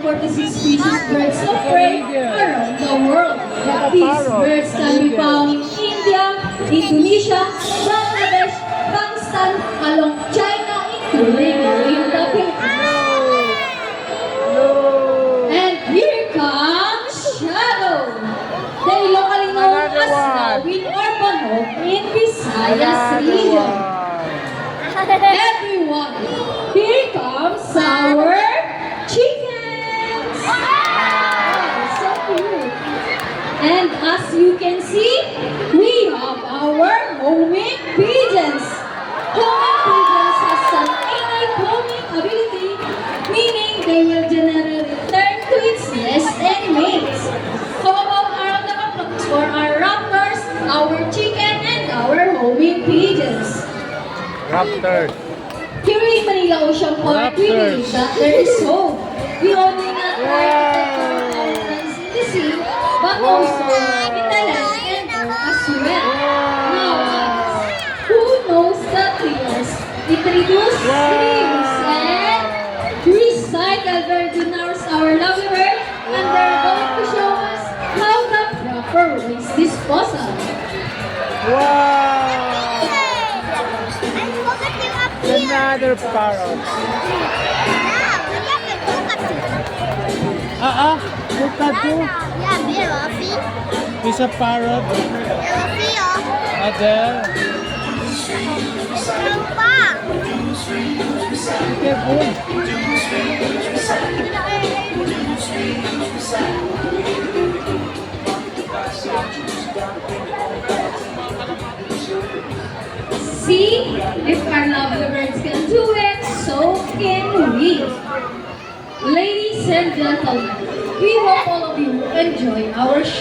146 species birds of prey around the world. These birds can be found in India, Indonesia, Bangladesh, Pakistan, along China, including in the Philippines. And here comes Shadow. They locally known as Gawin or Banog in Visayas region. Everyone, here comes our chickens. So cute. And as you can see, we have our homing pigeons. Homing pigeons has an innate homing ability, meaning they will generally return to its nest and mates. How about our ducks for our raptors, our chicken, and our homing pigeons? Raptors. Here in Manila Ocean Park, we believe that there is hope. We only not try to take care of our friends in the sea, but also in the land and earth as well. Now, who knows the cleaners? It reduces leaves and recycle virgin hours our lovely bird, and they're going to show us how the proper waste disposal. Wow! Another parrot. Look at you. Yeah, Mirafi. It's a parrot. Mirafi, oh. There. Lupa. Okay, good. See, if our lovely birds can do it, so can we. Ladies and gentlemen, we hope all of you enjoy our show.